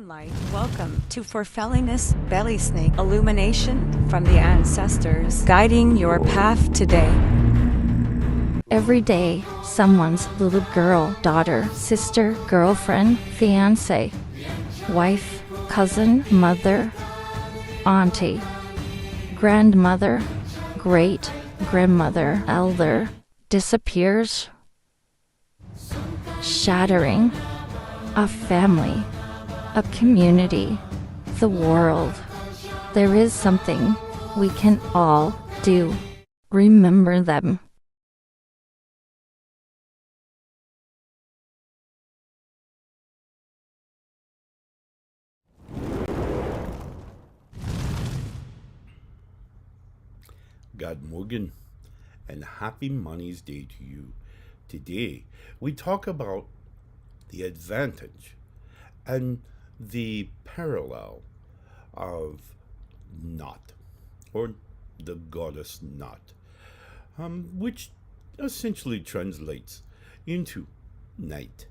Light. Welcome to Forfellingness Belysning illumination from the ancestors, guiding your path today. Every day, someone's little girl, daughter, sister, girlfriend, fiance, wife, cousin, mother, auntie, grandmother, great grandmother, elder, disappears, shattering a family, a community, the world. There is something we can all do. Remember them. God Morgan, and happy Money's Day to you. Today, we talk about the advantage and the parallel of Nótt, or the goddess Nótt, which essentially translates into night.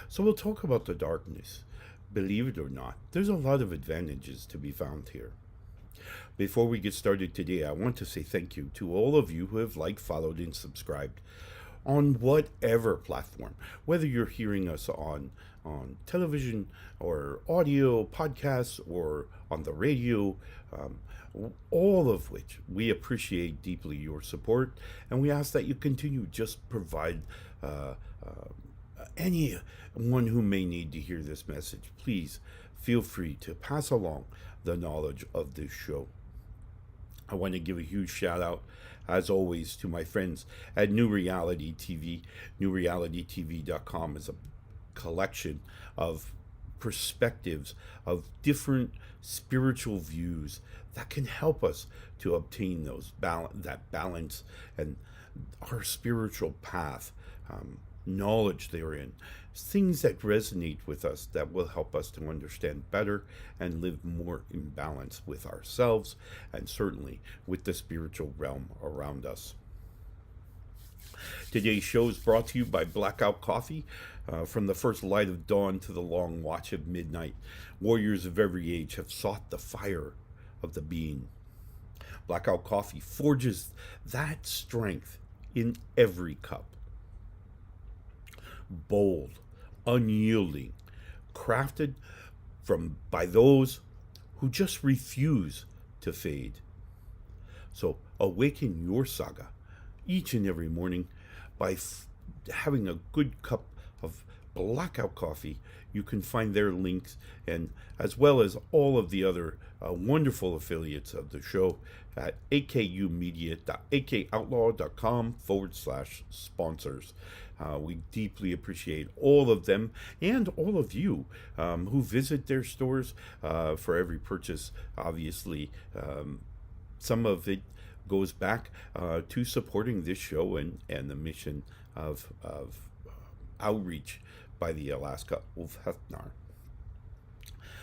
So we'll talk about the darkness. Believe it or not, there's a lot of advantages to be found here. Before we get started today, I want to say thank you to all of you who have liked, followed, and subscribed on whatever platform, whether you're hearing us on television or audio, podcasts, or on the radio, all of which we appreciate deeply your support, and we ask that you continue just provide anyone who may need to hear this message. Please feel free to pass along the knowledge of this show. I want to give a huge shout out, as always, to my friends at New Reality TV. NewRealityTV.com is a collection of perspectives of different spiritual views that can help us to obtain that balance and our spiritual path, knowledge therein, things that resonate with us that will help us to understand better and live more in balance with ourselves and certainly with the spiritual realm around us. Today's show is brought to you by Blackout-Coffee. From the first light of dawn to the long watch of midnight, warriors of every age have sought the fire of the being. Blackout-Coffee forges that strength in every cup. Bold, unyielding, crafted by those who just refuse to fade. So awaken your saga each and every morning by having a good cup of Blackout Coffee. You can find their links, and as well as all of the other wonderful affiliates of the show at akumedia.akoutlaw.com/sponsors. We deeply appreciate all of them and all of you who visit their stores for every purchase. Obviously, some of it goes back to supporting this show and the mission of outreach by the Alaska ulfhednar.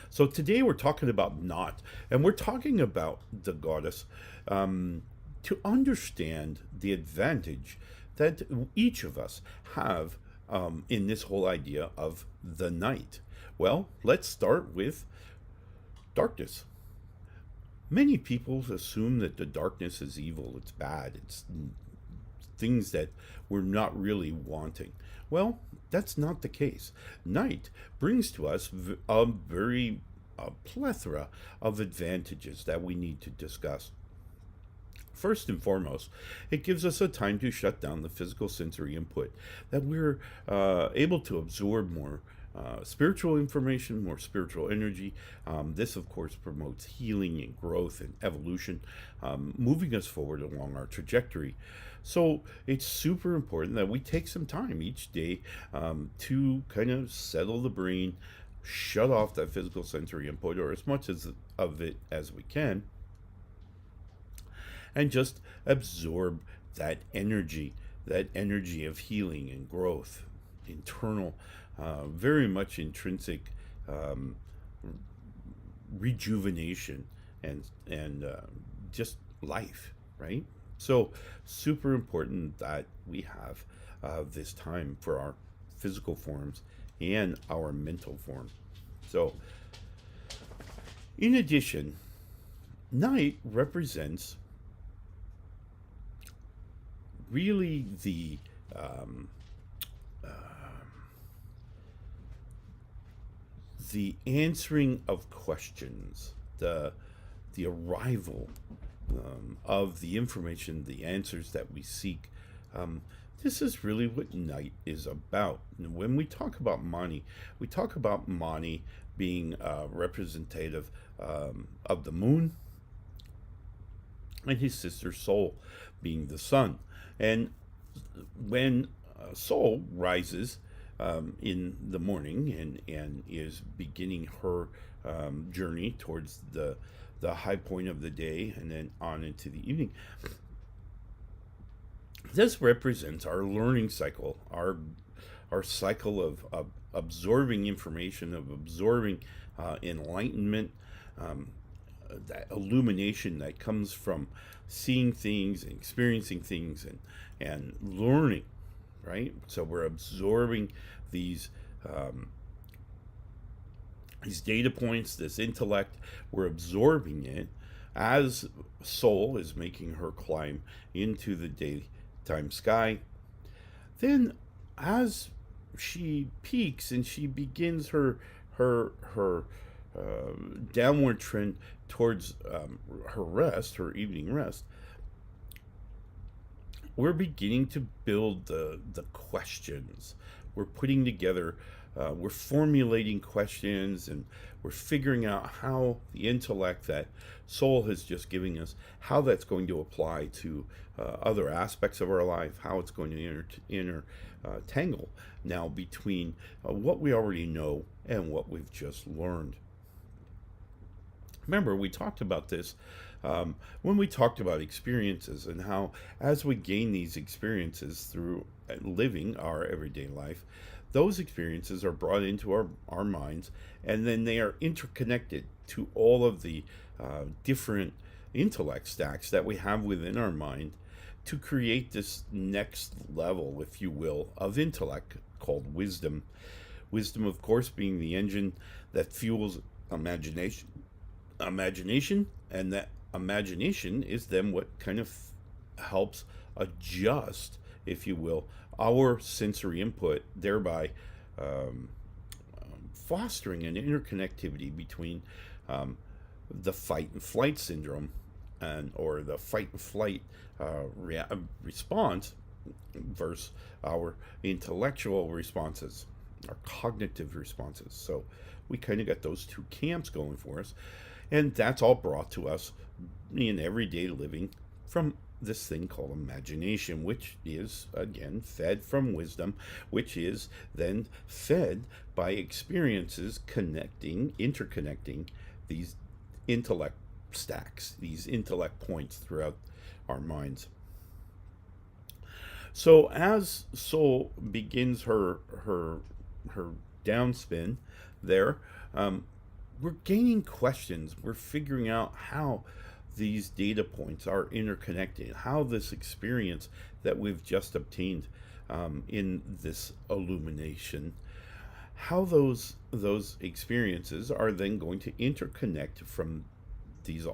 So today we're talking about Nótt, and we're talking about the goddess to understand the advantage that each of us have in this whole idea of the night. Well, let's start with darkness. Many people assume that the darkness is evil, it's bad, it's things that we're not really wanting. Well, that's not the case. Night brings to us a plethora of advantages that we need to discuss. First and foremost, it gives us a time to shut down the physical sensory input, that we're able to absorb more spiritual information, more spiritual energy. This, of course, promotes healing and growth and evolution, moving us forward along our trajectory. So it's super important that we take some time each day to kind of settle the brain, shut off that physical sensory input, or as much of it as we can, and just absorb that energy of healing and growth, internal, very much intrinsic rejuvenation and just life, right? So super important that we have this time for our physical forms and our mental form. So, in addition, night represents really the answering of questions, the arrival of the information, the answers that we seek. This is really what night is about. And when we talk about Mani, we talk about Mani being representative of the moon, and his sister Sol being the sun. And when Sol rises in the morning and is beginning her journey towards the high point of the day and then on into the evening, this represents our learning cycle, our cycle of absorbing information, of absorbing enlightenment, that illumination that comes from seeing things and experiencing things and learning, right? So we're absorbing these data points, this intellect. We're absorbing it as Sol is making her climb into the daytime sky. Then, as she peaks and she begins her downward trend towards her rest, her evening rest, we're beginning to build the questions. We're putting together, we're formulating questions, and we're figuring out how the intellect that Sol has just given us, how that's going to apply to other aspects of our life, how it's going to intertangle now between what we already know and what we've just learned. Remember, we talked about this when we talked about experiences and how, as we gain these experiences through living our everyday life, those experiences are brought into our minds, and then they are interconnected to all of the different intellect stacks that we have within our mind to create this next level, if you will, of intellect called wisdom. Wisdom, of course, being the engine that fuels imagination, and that imagination is then what kind of helps adjust, if you will, our sensory input, thereby fostering an interconnectivity between the fight and flight syndrome or the fight and flight response versus our intellectual responses, our cognitive responses. So we kind of got those two camps going for us. And that's all brought to us in everyday living from this thing called imagination, which is, again, fed from wisdom, which is then fed by experiences interconnecting these intellect stacks, these intellect points throughout our minds. So as Sol begins her downspin there, we're gaining questions. We're figuring out how these data points are interconnected, how this experience that we've just obtained in this illumination, how those experiences are then going to interconnect from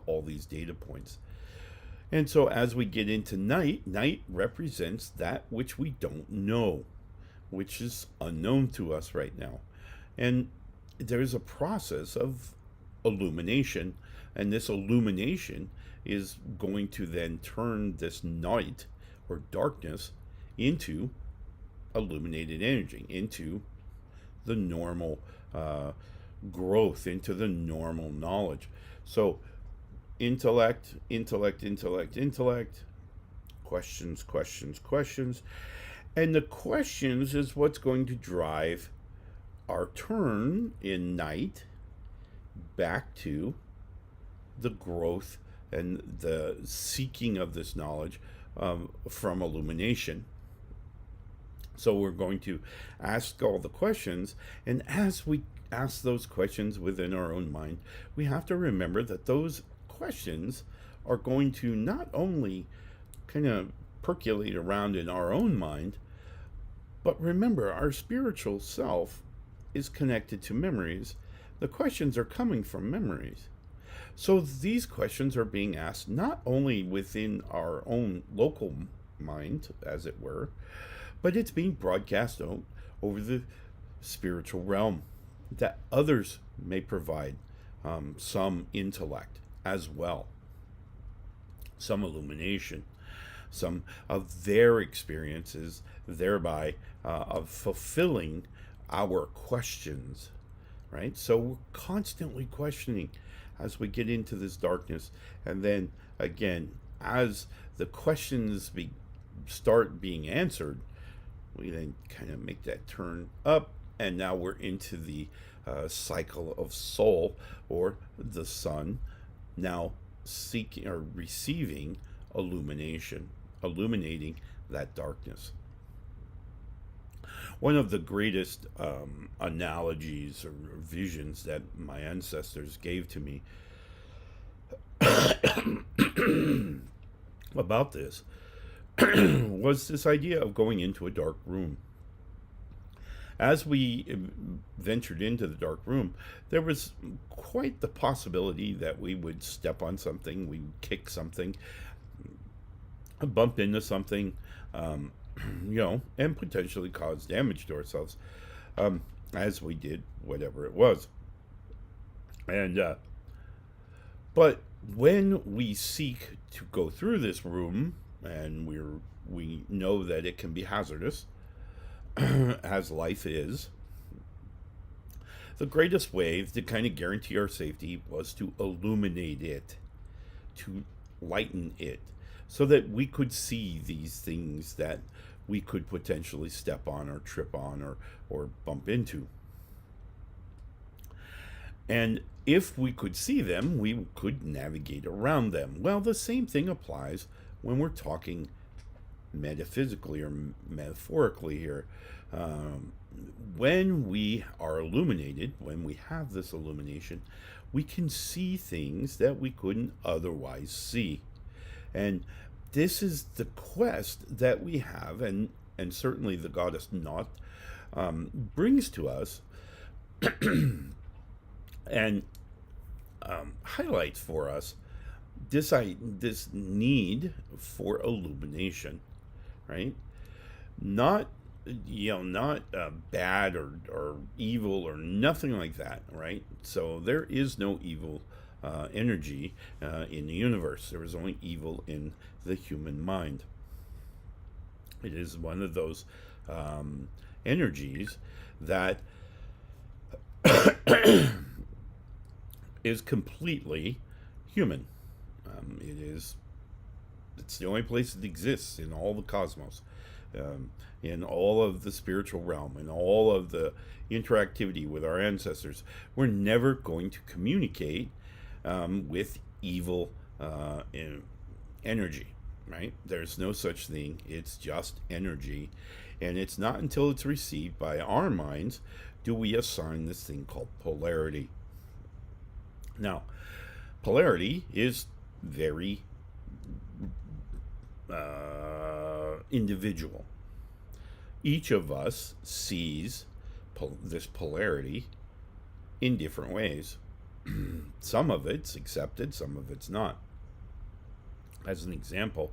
all these data points. And so as we get into night represents that which we don't know, which is unknown to us right now. And there's a process of illumination, and this illumination is going to then turn this night or darkness into illuminated energy, into the normal growth, into the normal knowledge. So intellect, questions, and the questions is what's going to drive our turn in night back to the growth and the seeking of this knowledge from illumination. So we're going to ask all the questions, and as we ask those questions within our own mind, we have to remember that those questions are going to not only kind of percolate around in our own mind, but remember, our spiritual self is connected to memories the questions are coming from memories. So these questions are being asked not only within our own local mind, as it were, but it's being broadcast out over the spiritual realm, that others may provide some intellect as well, some illumination, some of their experiences, thereby of fulfilling our questions, right? So we're constantly questioning as we get into this darkness. And then again, as the questions start being answered, we then kind of make that turn up, and now we're into the cycle of soul, or the sun now seeking or receiving illumination, illuminating that darkness. One of the greatest analogies or visions that my ancestors gave to me about this was this idea of going into a dark room. As we ventured into the dark room, there was quite the possibility that we would step on something, we would kick something, bump into something, and potentially cause damage to ourselves, as we did whatever it was. And but when we seek to go through this room, and we know that it can be hazardous, as life is, the greatest way to kind of guarantee our safety was to illuminate it, to lighten it, so that we could see these things that we could potentially step on or trip on or bump into. And if we could see them, we could navigate around them. Well, the same thing applies when we're talking metaphysically or metaphorically here. When we are illuminated, when we have this illumination, we can see things that we couldn't otherwise see. And this is the quest that we have, and certainly the goddess Nótt brings to us and highlights for us this need for illumination, right? Not bad or evil or nothing like that, right? So there is no evil energy in the universe. There is only evil in the human mind. It is one of those energies that is completely human. It's the only place it exists in all the cosmos, in all of the spiritual realm, in all of the interactivity with our ancestors. We're never going to communicate with evil energy, right? There's no such thing. It's just energy. And it's not until it's received by our minds do we assign this thing called polarity. Now, polarity is very individual. Each of us sees this polarity in different ways. Some of it's accepted, some of it's not. As an example,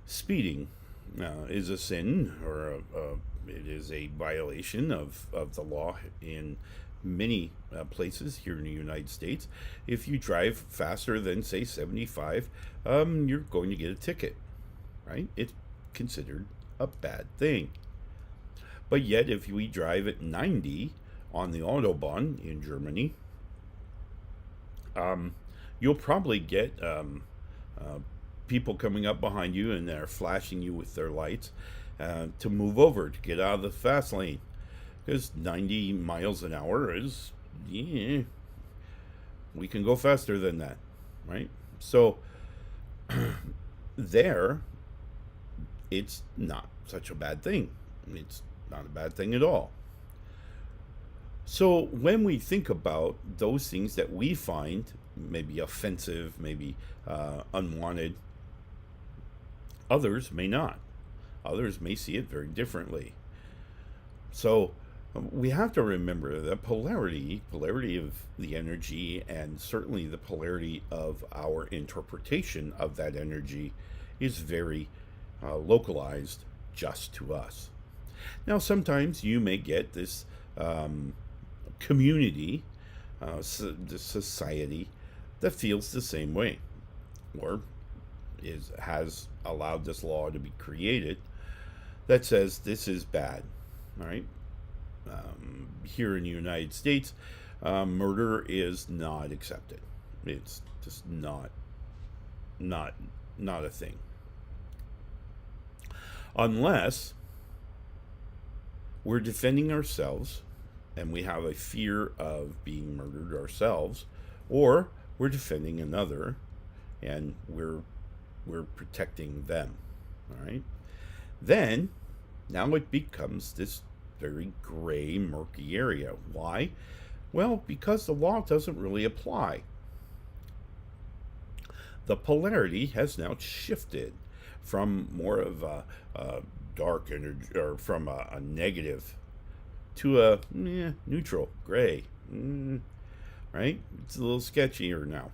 speeding is a sin, or it is a violation of the law in many places here in the United States. If you drive faster than, say, 75, you're going to get a ticket, right? It's considered a bad thing. But yet, if we drive at 90 on the Autobahn in Germany, you'll probably get people coming up behind you, and they're flashing you with their lights to move over, to get out of the fast lane. Because 90 miles an hour is, we can go faster than that, right? So there, it's not such a bad thing. It's not a bad thing at all. So when we think about those things that we find maybe offensive, maybe unwanted, others may not. Others may see it very differently. So We have to remember that polarity of the energy, and certainly the polarity of our interpretation of that energy, is very localized just to us. Now, sometimes you may get this community, this society that feels the same way, or has allowed this law to be created that says this is bad. All right. Here in the United States, murder is not accepted. It's just not a thing, unless we're defending ourselves and we have a fear of being murdered ourselves, or we're defending another and we're protecting them. All right. Then now it becomes this very gray, murky area. Why? Well, because the law doesn't really apply. The polarity has now shifted from more of a dark energy, or from a negative, to a neutral, gray. Right? It's a little sketchier now.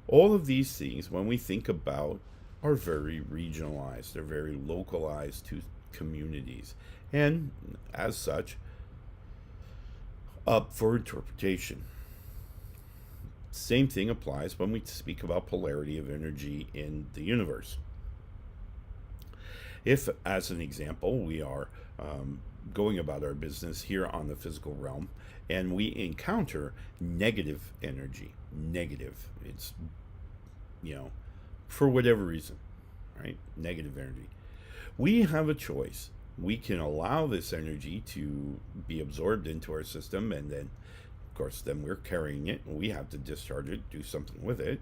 All of these things, when we think about, are very regionalized. They're very localized to communities, and as such, up for interpretation. Same thing applies when we speak about polarity of energy in the universe. If, as an example, we are going about our business here on the physical realm and we encounter negative energy, it's, for whatever reason, right? Negative energy. We have a choice. We can allow this energy to be absorbed into our system, and then, of course, then we're carrying it and we have to discharge it, do something with it.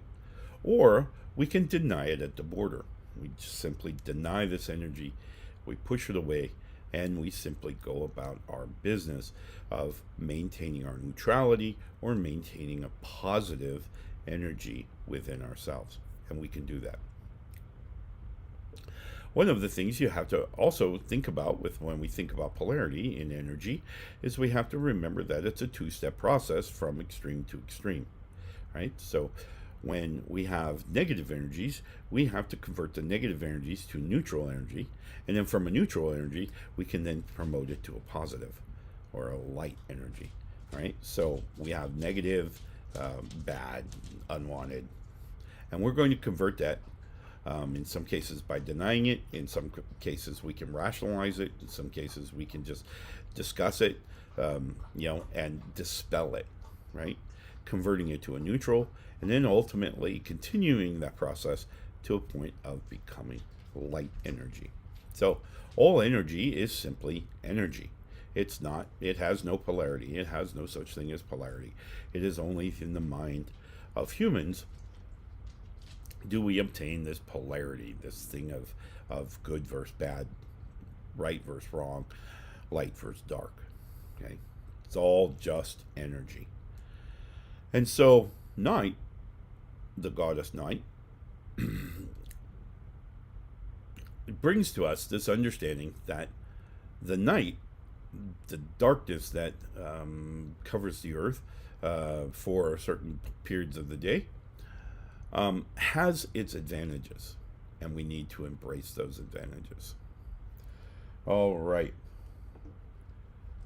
Or we can deny it at the border. We just simply deny this energy, we push it away, and we simply go about our business of maintaining our neutrality or maintaining a positive energy within ourselves. And we can do that. One of the things you have to also think about when we think about polarity in energy is we have to remember that it's a two-step process from extreme to extreme, right? So when we have negative energies, we have to convert the negative energies to neutral energy, and then from a neutral energy, we can then promote it to a positive or a light energy, right? So we have negative, bad, unwanted, and we're going to convert that in some cases by denying it. In some cases we can rationalize it. In some cases we can just discuss it, and dispel it, right? Converting it to a neutral, and then ultimately continuing that process to a point of becoming light energy. So all energy is simply energy. It has no polarity. It has no such thing as polarity. It is only in the mind of humans do we obtain this polarity, this thing of good versus bad, right versus wrong, light versus dark. Okay? It's all just energy. And so Night, the goddess Night, it brings to us this understanding that the night, the darkness that covers the earth for certain periods of the day, has its advantages, and we need to embrace those advantages. All right.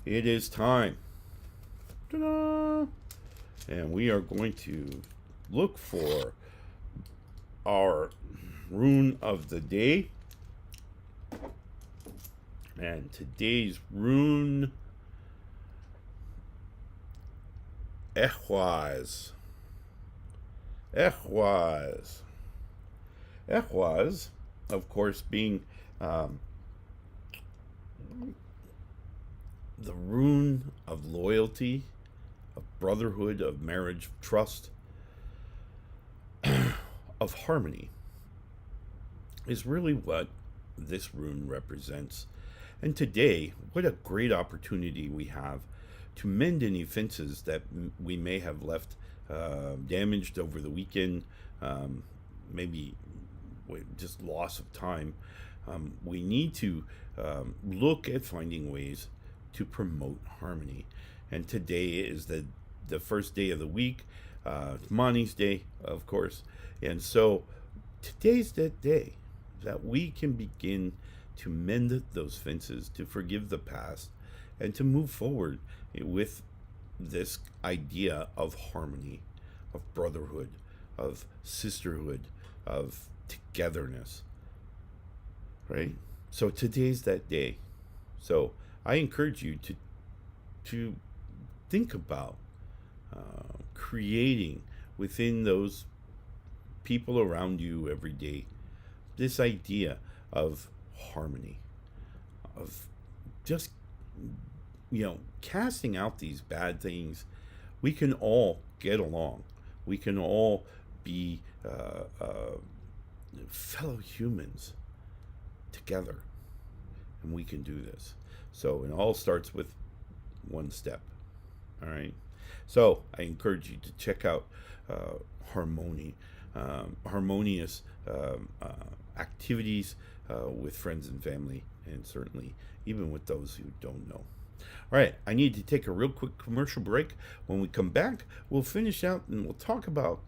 It is time. Ta-da! And we are going to look for our rune of the day. And today's rune, Ehwaz. Ehwaz. Ehwaz, of course, being the rune of loyalty, of brotherhood, of marriage, of trust, of harmony, is really what this rune represents. And today, what a great opportunity we have to mend any fences that we may have left damaged over the weekend, maybe just loss of time. We need to look at finding ways to promote harmony. And today is the first day of the week, Mani's Day, of course. And so today's that day that we can begin to mend those fences, to forgive the past, and to move forward with this idea of harmony, of brotherhood, of sisterhood, of togetherness, right? So today's that day. So I encourage you to think about creating within those people around you every day this idea of harmony, of just, casting out these bad things. We can all get along. We can all be fellow humans together, and we can do this. So it all starts with one step. All right. So I encourage you to check out harmonious activities with friends and family, and certainly even with those who don't know. All right, I need to take a real quick commercial break. When we come back, we'll finish out and we'll talk about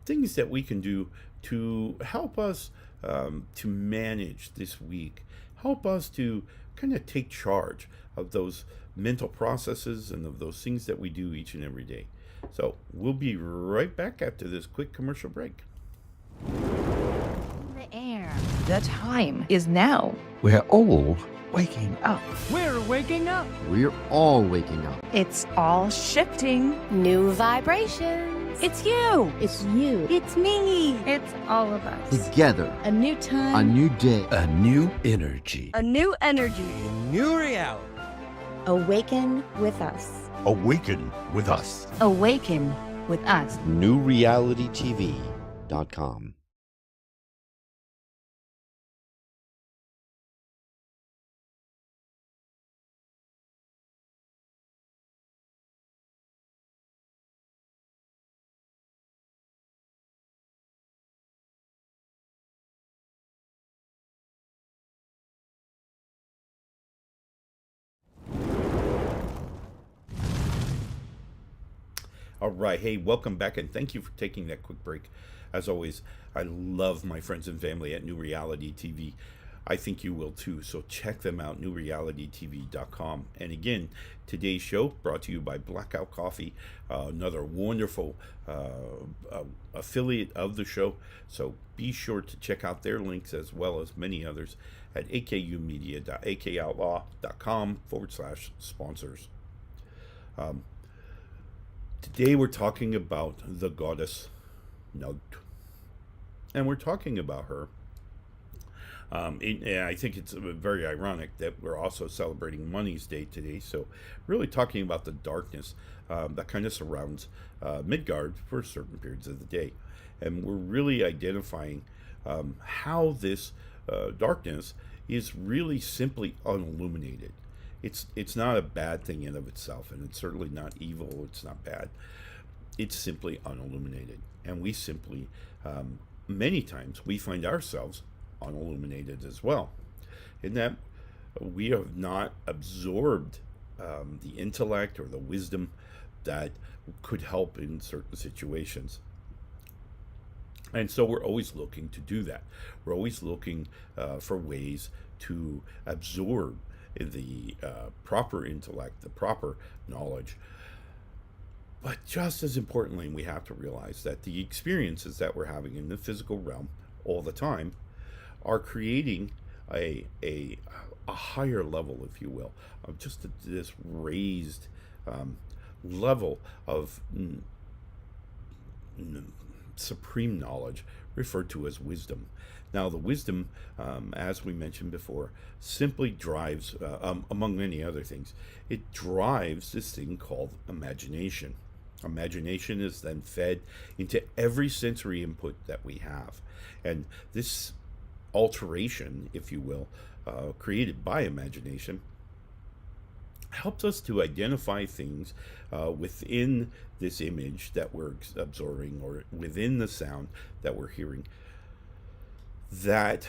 things that we can do to help us to manage this week, help us to kind of take charge of those mental processes and of those things that we do each and every day. So we'll be right back after this quick commercial break. The air. The time is now. We're all waking up. We're waking up. We're all waking up. It's all shifting. New vibrations. It's you. It's you. It's me. It's all of us. Together. A new time. A new day. A new energy. A new energy. New reality. Awaken with us. Awaken with us. Awaken with us. NewRealityTV.com. All right. Hey, welcome back, and thank you for taking that quick break. As always, I love my friends and family at New Reality TV. I think you will too. So check them out, newrealitytv.com. And again, today's show brought to you by Blackout-Coffee, another wonderful affiliate of the show. So be sure to check out their links as well as many others at akumedia.akoutlaw.com/sponsors. Today we're talking about the goddess Nótt, and we're talking about her. I think it's very ironic that we're also celebrating Mani's Day today, so really talking about the darkness that kind of surrounds Midgard for certain periods of the day. And we're really identifying how this darkness is really simply unilluminated. It's not a bad thing in of itself, and it's certainly not evil. It's not bad. It's simply unilluminated, and we simply, many times, we find ourselves unilluminated as well, in that we have not absorbed the intellect or the wisdom that could help in certain situations. And so we're always looking to do that. We're always looking for ways to absorb the proper intellect, the proper knowledge. But just as importantly, we have to realize that the experiences that we're having in the physical realm all the time are creating a higher level, if you will, of just this raised level of supreme knowledge, referred to as wisdom. Now, the wisdom, as we mentioned before, simply drives, among many other things, it drives this thing called imagination. Imagination is then fed into every sensory input that we have. And this alteration, if you will, created by imagination, helps us to identify things within this image that we're absorbing, or within the sound that we're hearing, that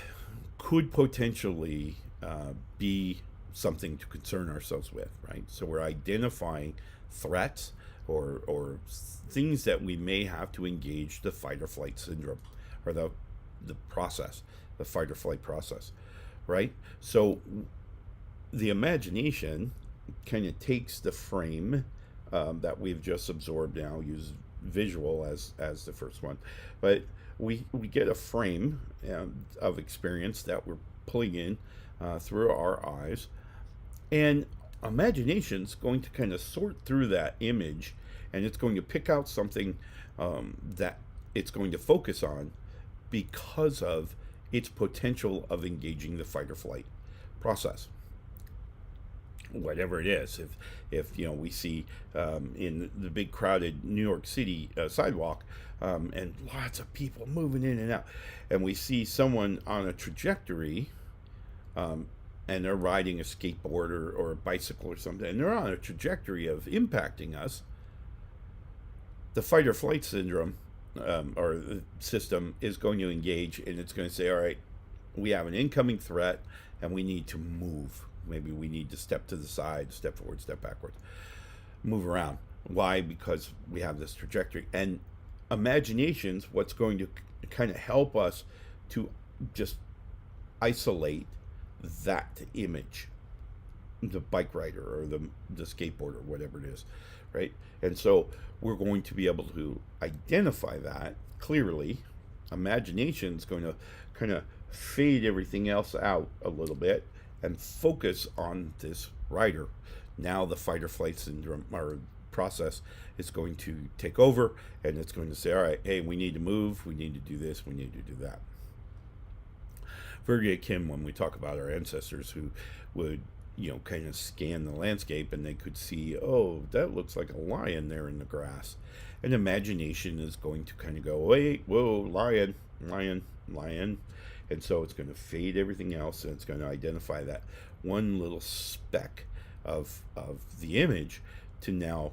could potentially be something to concern ourselves with, right? So we're identifying threats or things that we may have to engage the fight or flight syndrome, or the process, the fight or flight process, right? So the imagination kind of takes the frame that we've just absorbed. Now use visual as the first one, but we get a frame of experience that we're pulling in through our eyes, and imagination's going to kind of sort through that image, and it's going to pick out something that it's going to focus on because of its potential of engaging the fight or flight process, whatever it is. If you know, we see in the big crowded New York City sidewalk, and lots of people moving in and out, and we see someone on a trajectory, and they're riding a skateboard or a bicycle or something, and they're on a trajectory of impacting us, the fight or flight syndrome or the system is going to engage, and it's going to say, all right, we have an incoming threat and we need to move. Maybe we need to step to the side, step forward, step backwards, move around. Why? Because we have this trajectory. And imagination's what's going to kind of help us to just isolate that image, the bike rider or the skateboarder, whatever it is, right? And so we're going to be able to identify that clearly. Imagination's going to kind of fade everything else out a little bit and focus on this rider. Now the fight or flight syndrome or process is going to take over, and it's going to say, all right, hey, we need to move, we need to do this, we need to do that. Very akin when we talk about our ancestors who would, you know, kind of scan the landscape and they could see, oh, that looks like a lion there in the grass. And imagination is going to kind of go, wait, whoa, lion, lion, lion. And so it's going to fade everything else, and it's going to identify that one little speck of the image to now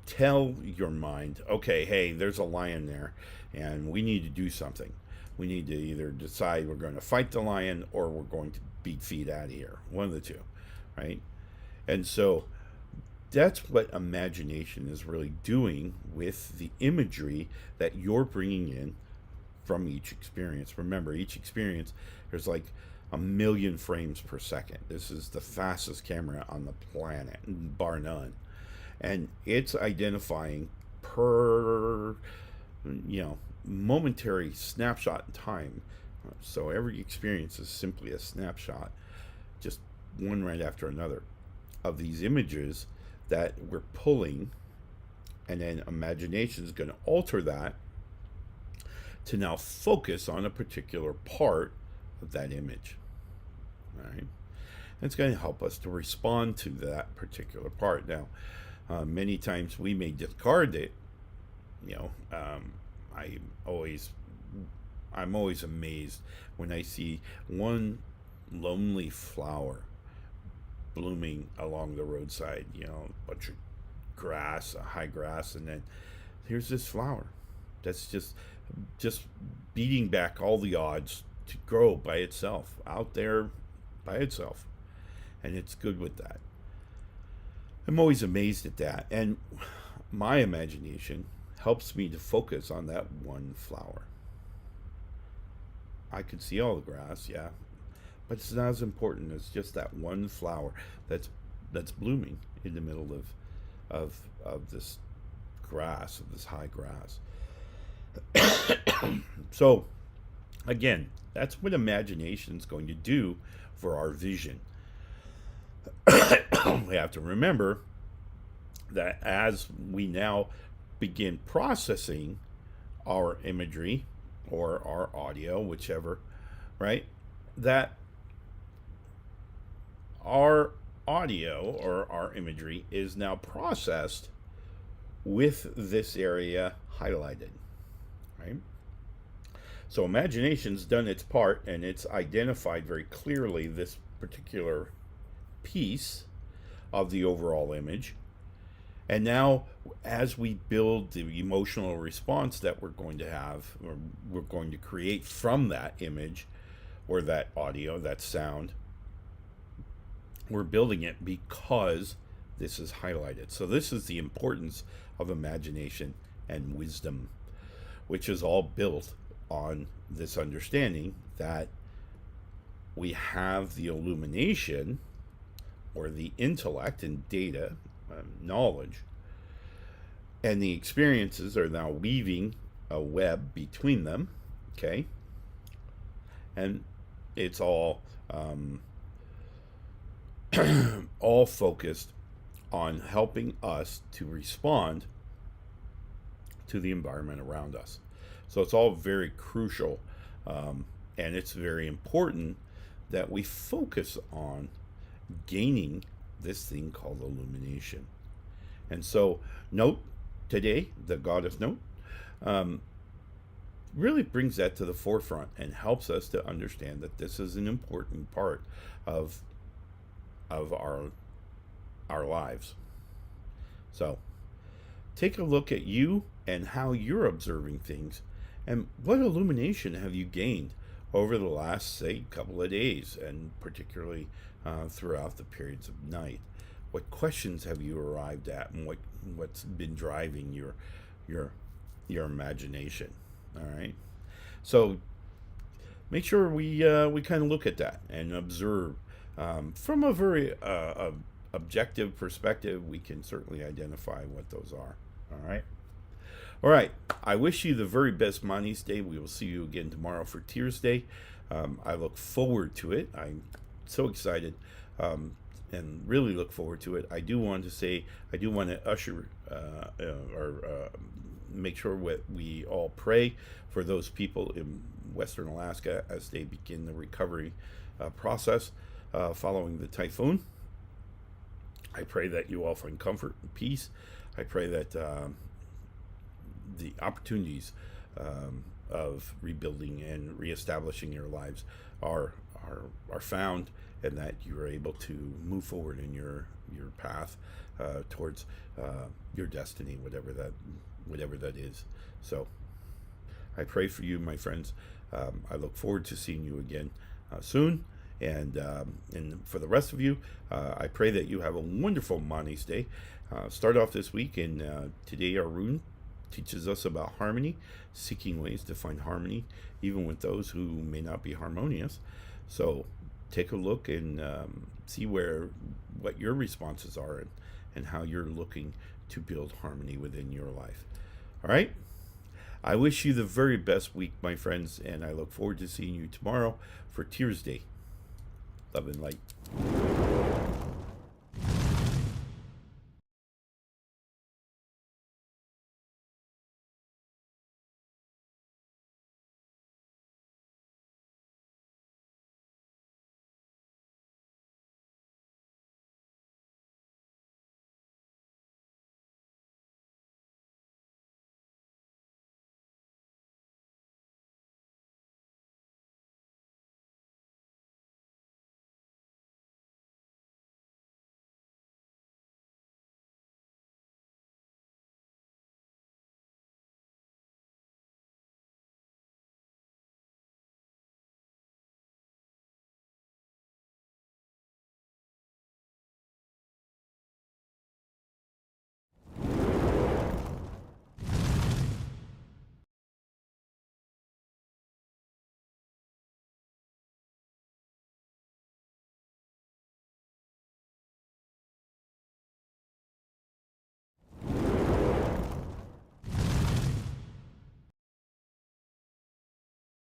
tell your mind, okay, hey, there's a lion there, and we need to do something. We need to either decide we're going to fight the lion or we're going to beat feet out of here. One of the two, right? And so that's what imagination is really doing with the imagery that you're bringing in from each experience. Remember, each experience, there's like 1 million frames per second. This is the fastest camera on the planet, bar none. And it's identifying per, you know, momentary snapshot in time. So every experience is simply a snapshot, just one right after another, of these images that we're pulling, and then imagination is going to alter that to now focus on a particular part of that image. All right, and it's going to help us to respond to that particular part. Now, many times we may discard it. You know, I'm always amazed when I see one lonely flower blooming along the roadside. You know, a bunch of grass, high grass, and then here's this flower that's just beating back all the odds to grow by itself out there by itself, and it's good with that. I'm always amazed at that, and my imagination helps me to focus on that one flower. I can see all the grass, yeah, but it's not as important as just that one flower that's blooming in the middle of this grass, of this high grass. So again, that's what imagination is going to do for our vision. We have to remember that as we now begin processing our imagery or our audio, whichever, right, that our audio or our imagery is now processed with this area highlighted, right? So imagination's done its part, and it's identified very clearly this particular piece of the overall image. And now, as we build the emotional response that we're going to have, or we're going to create from that image, or that audio, that sound, We're building it because this is highlighted. So this is the importance of imagination and wisdom, which is all built on this understanding that we have the illumination or the intellect and data, knowledge, and the experiences are now weaving a web between them, okay? And it's all all focused on helping us to respond to the environment around us. So it's all very crucial, and it's very important that we focus on gaining this thing called illumination. And so Note today, the goddess Note, really brings that to the forefront and helps us to understand that this is an important part of our lives. So take a look at you and how you're observing things, and what illumination have you gained over the last, say, couple of days, and particularly throughout the periods of night. What questions have you arrived at, and what's been driving your imagination? All right, so make sure we kind of look at that and observe from a very objective perspective. We can certainly identify what those are. All right. I wish you the very best Manis Day. We will see you again tomorrow for Tears Day. I look forward to it. I'm so excited and really look forward to it. I do want to usher or make sure we all pray for those people in Western Alaska as they begin the recovery process following the typhoon. I pray that you all find comfort and peace. I pray that the opportunities of rebuilding and reestablishing your lives are found, and that you are able to move forward in your path towards your destiny, whatever that is. So I pray for you, my friends. I look forward to seeing you again soon. And for the rest of you, I pray that you have a wonderful Manis Day. Start off this week, and today our rune teaches us about harmony, seeking ways to find harmony, even with those who may not be harmonious. So take a look and see what your responses are, and how you're looking to build harmony within your life. All right? I wish you the very best week, my friends, and I look forward to seeing you tomorrow for Tears Day. Love and light.